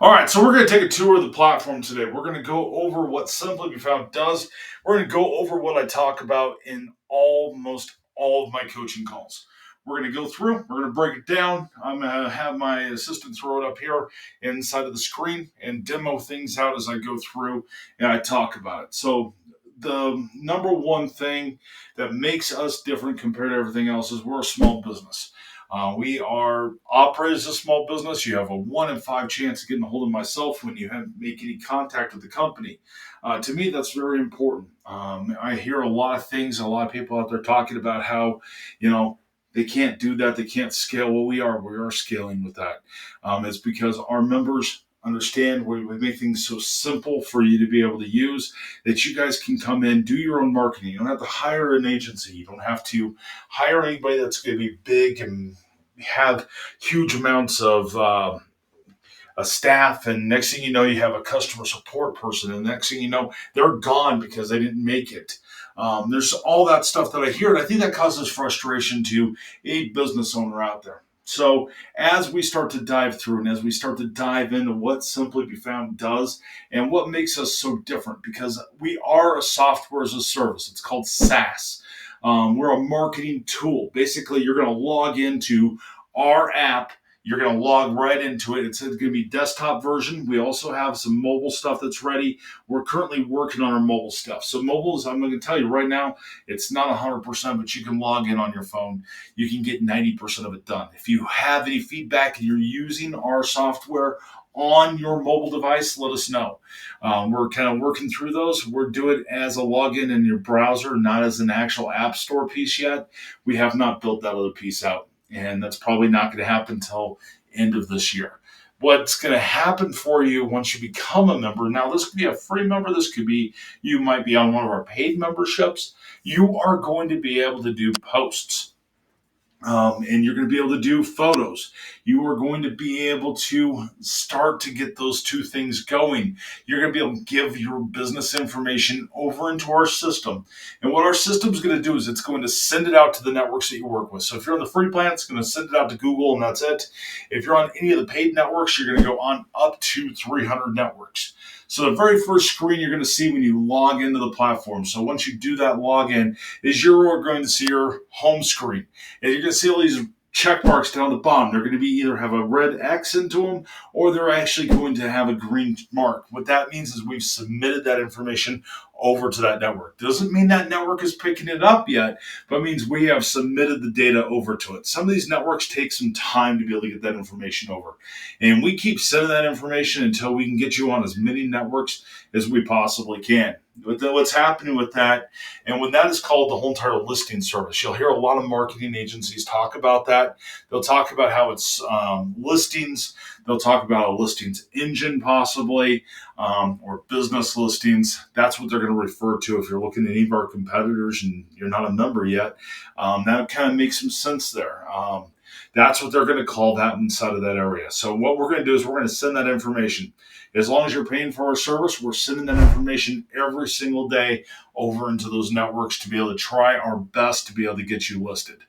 All right, so we're going to take a tour of the platform today. We're going to go over what Simply Be Found does. We're going to go over what I talk about in almost all of my coaching calls. We're going to go through, we're going to break it down. I'm going to have my assistant throw it up here inside of the screen and demo things out as I go through and I talk about it. So, the number one thing that makes us different compared to everything else is we're a small business. We are operated as a small business. You have a 1 in 5 chance of getting a hold of myself when you make any contact with the company. To me, that's very important. I hear a lot of things, a lot of people out there talking about how, you know, they can't do that. They can't scale. Well, we are scaling with that. It's because our members understand we make things so simple for you to be able to use that you guys can come in, do your own marketing. You don't have to hire an agency. You don't have to hire anybody that's going to be big and have huge amounts of a staff, and next thing you know, you have a customer support person, and next thing you know, they're gone because they didn't make it. There's all that stuff that I hear, and I think that causes frustration to a business owner out there. So, as we start to dive through and as we start to dive into what Simply Be Found does and what makes us so different, because we are a software as a service, it's called SaaS. We're a marketing tool. Basically, you're going to log into our app, you're going to log right into it. It's going to be desktop version. We also have some mobile stuff that's ready. We're currently working on our mobile stuff. So mobile is, I'm going to tell you right now, it's not 100%, but you can log in on your phone. You can get 90% of it done. If you have any feedback and you're using our software on your mobile device, let us know. We're kind of working through those. We're doing it as a login in your browser, not as an actual app store piece yet. We have not built that other piece out, and that's probably not going to happen until end of this year. What's going to happen for you once you become a member? Now, this could be a free member. This could be you might be on one of our paid memberships. You are going to be able to do posts. And you're going to be able to do photos. You are going to be able to start to get those two things going. You're going to be able to give your business information over into our system. And what our system is going to do is it's going to send it out to the networks that you work with. So if you're on the free plan, it's going to send it out to Google, and that's it. If you're on any of the paid networks, you're going to go on up to 300 networks. So the very first screen you're going to see when you log into the platform. So once you do that login, is you're going to see your home screen. And you're going to see all these check marks down the bottom. They're going to be either have a red X into them or they're actually going to have a green mark. What that means is we've submitted that information over to that network. Doesn't mean that network is picking it up yet, but it means we have submitted the data over to it. Some of these networks take some time to be able to get that information over. And we keep sending that information until we can get you on as many networks as we possibly can. What's happening with that, and when that is called the whole entire listing service, you'll hear a lot of marketing agencies talk about that. They'll talk about how it's listings. They'll talk about a listings engine possibly, or business listings. That's what they're going to refer to if you're looking at any of our competitors and you're not a member yet. That kind of makes some sense there. That's what they're going to call that inside of that area. So what we're going to do is we're going to send that information. As long as you're paying for our service, we're sending that information every single day over into those networks to be able to try our best to be able to get you listed.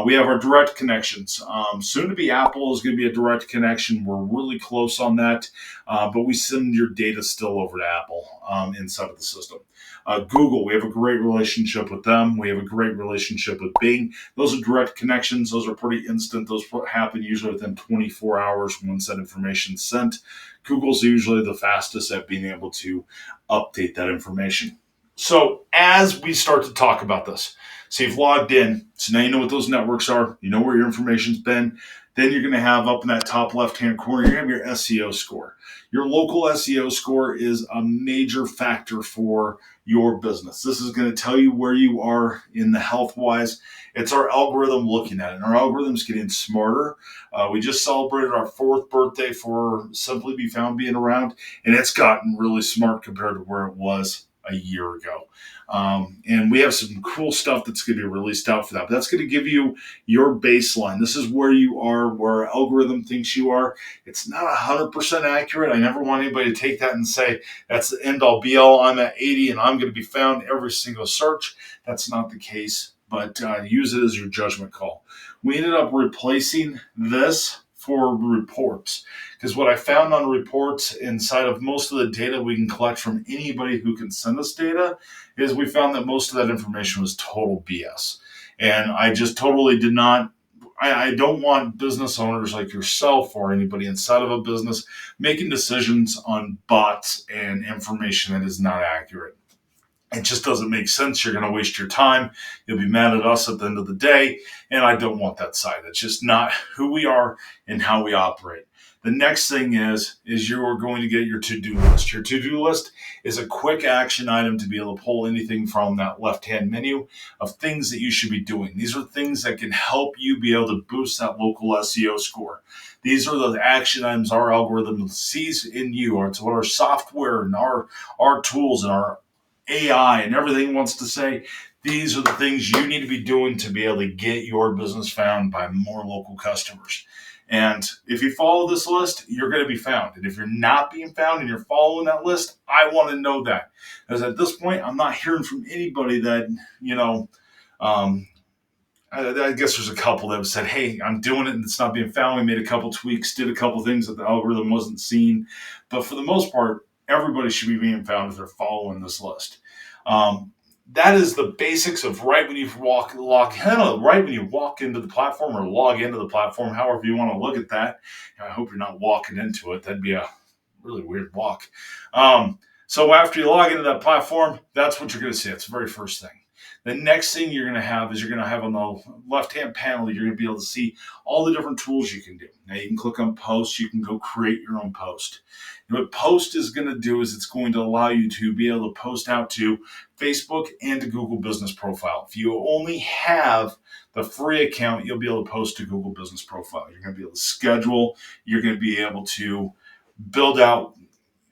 We have our direct connections. Soon to be Apple is going to be a direct connection. We're really close on that, but we send your data still over to Apple inside of the system. Google, we have a great relationship with them. We have a great relationship with Bing. Those are direct connections. Those are pretty instant. Those happen usually within 24 hours once that information is sent. Google's usually the fastest at being able to update that information. So as we start to talk about this, so you've logged in, so now you know what those networks are, you know where your information's been. Then you're going to have up in that top left-hand corner, you're going to have your SEO score. Your local SEO score is a major factor for your business. This is going to tell you where you are in the health-wise. It's our algorithm looking at it, and our algorithm's getting smarter. We just celebrated our 4th birthday for Simply Be Found being around, and it's gotten really smart compared to where it was a year ago. And we have some cool stuff that's going to be released out for that. But that's going to give you your baseline. This is where you are, where our algorithm thinks you are. It's not 100% accurate. I never want anybody to take that and say, that's the end all be all. I'm at 80 and I'm going to be found every single search. That's not the case, but use it as your judgment call. We ended up replacing this for reports. Because what I found on reports inside of most of the data we can collect from anybody who can send us data is we found that most of that information was total BS. And I just totally did not. I don't want business owners like yourself or anybody inside of a business making decisions on bots and information that is not accurate. It just doesn't make sense. You're going to waste your time. You'll be mad at us at the end of the day. And I don't want that side. It's just not who we are and how we operate. The next thing is you're going to get your to-do list. Your to-do list is a quick action item to be able to pull anything from that left-hand menu of things that you should be doing. These are things that can help you be able to boost that local SEO score. These are the action items our algorithm sees in you. It's what our software and our tools and our AI and everything wants to say. These are the things you need to be doing to be able to get your business found by more local customers. And if you follow this list, you're going to be found. And if you're not being found and you're following that list, I want to know that. Because at this point, I'm not hearing from anybody that, I guess there's a couple that have said, hey, I'm doing it and it's not being found. We made a couple tweaks, did a couple things that the algorithm wasn't seeing. But for the most part, everybody should be being found if they're following this list. That is the basics of right when you walk into the platform or log into the platform, however you want to look at that. I hope you're not walking into it. That'd be a really weird walk. So after you log into that platform, that's what you're going to see. That's the very first thing. The next thing you're going to have on the left-hand panel, you're going to be able to see all the different tools you can do. Now you can click on post. You can go create your own post. And what post is going to do is it's going to allow you to be able to post out to Facebook and to Google Business Profile. If you only have the free account, you'll be able to post to Google Business Profile. You're going to be able to schedule. You're going to be able to build out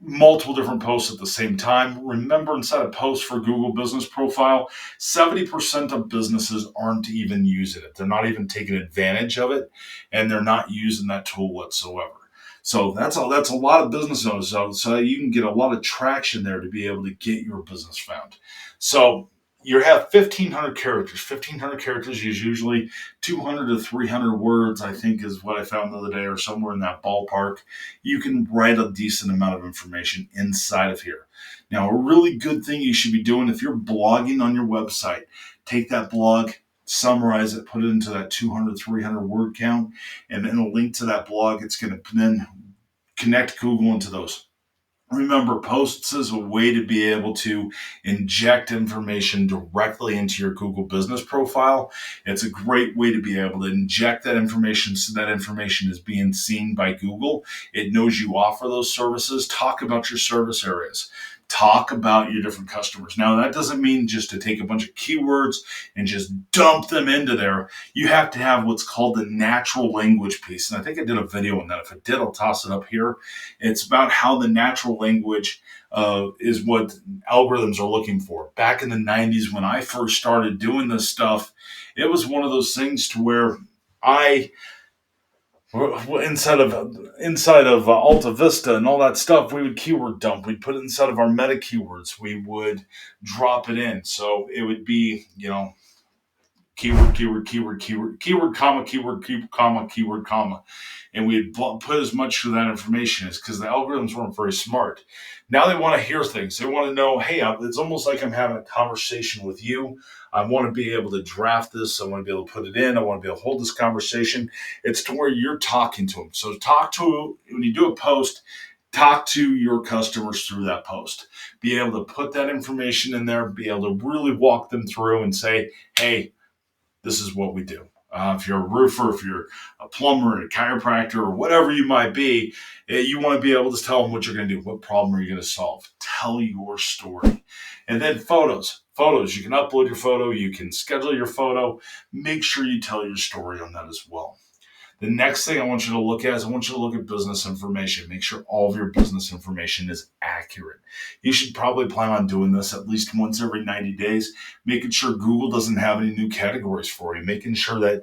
multiple different posts at the same time. Remember, inside a post for Google Business Profile, 70% of businesses aren't even using it. They're not even taking advantage of it, and they're not using that tool whatsoever. So that's a lot of business owners. So you can get a lot of traction there to be able to get your business found. So you have 1,500 characters. 1,500 characters is usually 200 to 300 words, I think is what I found the other day, or somewhere in that ballpark. You can write a decent amount of information inside of here. Now, a really good thing you should be doing if you're blogging on your website, take that blog, summarize it, put it into that 200, 300 word count, and then a link to that blog. It's going to then connect Google into those. Remember, posts is a way to be able to inject information directly into your Google Business Profile. It's a great way to be able to inject that information so that information is being seen by Google. It knows you offer those services. Talk about your service areas. Talk about your different customers. Now, that doesn't mean just to take a bunch of keywords and just dump them into there. You have to have what's called the natural language piece. And I think I did a video on that. If I did, I'll toss it up here. It's about how the natural language is what algorithms are looking for. Back in the 90s, when I first started doing this stuff, it was one of those things to where inside of Alta Vista and all that stuff, we would keyword dump. We'd put it inside of our meta keywords. We would drop it in. So it would be, keyword, comma, keyword, comma. And we'd put as much of that information as, because the algorithms weren't very smart. Now they want to hear things. They want to know, hey, it's almost like I'm having a conversation with you. I want to be able to draft this. I want to be able to put it in. I want to be able to hold this conversation. It's to where you're talking to them. So when you do a post, talk to your customers through that post. Be able to put that information in there, be able to really walk them through and say, hey, this is what we do. If you're a roofer, if you're a plumber, a chiropractor, or whatever you might be, you want to be able to tell them what you're going to do. What problem are you going to solve? Tell your story. And then photos. You can upload your photo. You can schedule your photo. Make sure you tell your story on that as well. The next thing I want you to look at is business information. Make sure all of your business information is accurate. You should probably plan on doing this at least once every 90 days, making sure Google doesn't have any new categories for you, making sure that,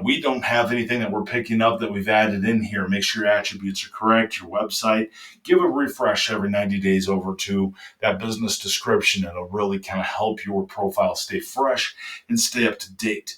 we don't have anything that we're picking up that we've added in here. Make sure your attributes are correct, your website. Give a refresh every 90 days over to that business description. It'll really kind of help your profile stay fresh and stay up to date.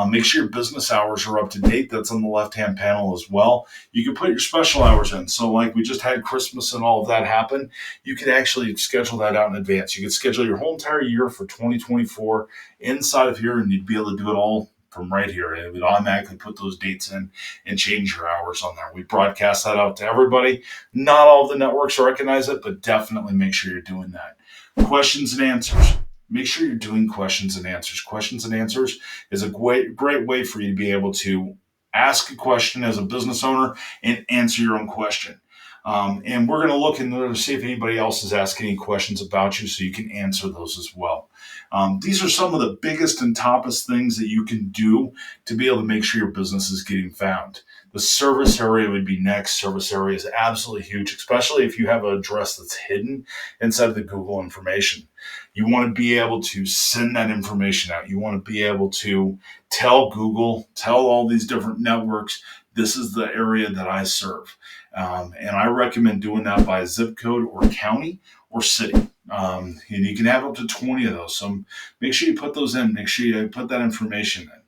Make sure your business hours are up to date. That's on the left-hand panel as well. You can put your special hours in. So like we just had Christmas and all of that happen, you could actually schedule that out in advance. You could schedule your whole entire year for 2024 inside of here, and you'd be able to do it all from right here. It would automatically put those dates in and change your hours on there. We broadcast that out to everybody. Not all of the networks recognize it, but definitely make sure you're doing that. Questions and answers. Make sure you're doing questions and answers. Questions and answers is a great way for you to be able to ask a question as a business owner and answer your own question. And we're going to look and see if anybody else is asking any questions about you so you can answer those as well. These are some of the biggest and toppest things that you can do to be able to make sure your business is getting found. The service area would be next. Service area is absolutely huge, especially if you have an address that's hidden inside of the Google information. You want to be able to send that information out. You want to be able to tell Google, tell all these different networks, this is the area that I serve. And I recommend doing that by zip code or county or city. And you can have up to 20 of those. So make sure you put those in. Make sure you put that information in.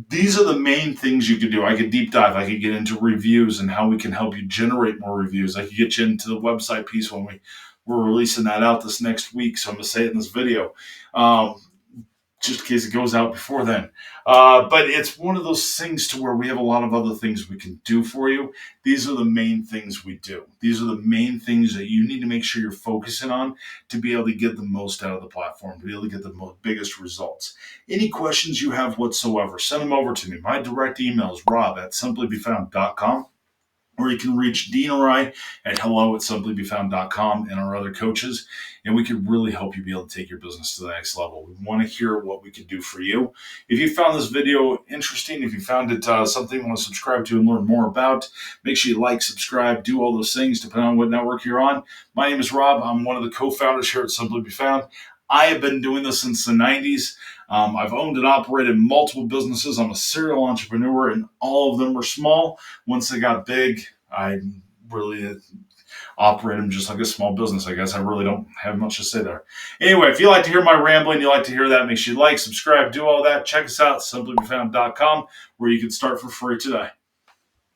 These are the main things you could do. I could deep dive. I could get into reviews and how we can help you generate more reviews. I could get you into the website piece when we're releasing that out this next week. So I'm going to say it in this video. Just in case it goes out before then. But it's one of those things to where we have a lot of other things we can do for you. These are the main things we do. These are the main things that you need to make sure you're focusing on to be able to get the most out of the platform, to be able to get the biggest results. Any questions you have whatsoever, send them over to me. My direct email is rob@simplybefound.com. Or you can reach Dean or I at hello@simplybefound.com and our other coaches, and we can really help you be able to take your business to the next level. We want to hear what we can do for you. If you found this video interesting, if you found it something you want to subscribe to and learn more about, make sure you like, subscribe, do all those things depending on what network you're on. My name is Rob. I'm one of the co-founders here at Simply Be Found. I have been doing this since the 90s. I've owned and operated multiple businesses. I'm a serial entrepreneur, and all of them were small. Once they got big, I really operate them just like a small business. I guess I really don't have much to say there. Anyway, if you like to hear my rambling, you like to hear that, make sure you like, subscribe, do all that. Check us out, simplybefound.com, where you can start for free today.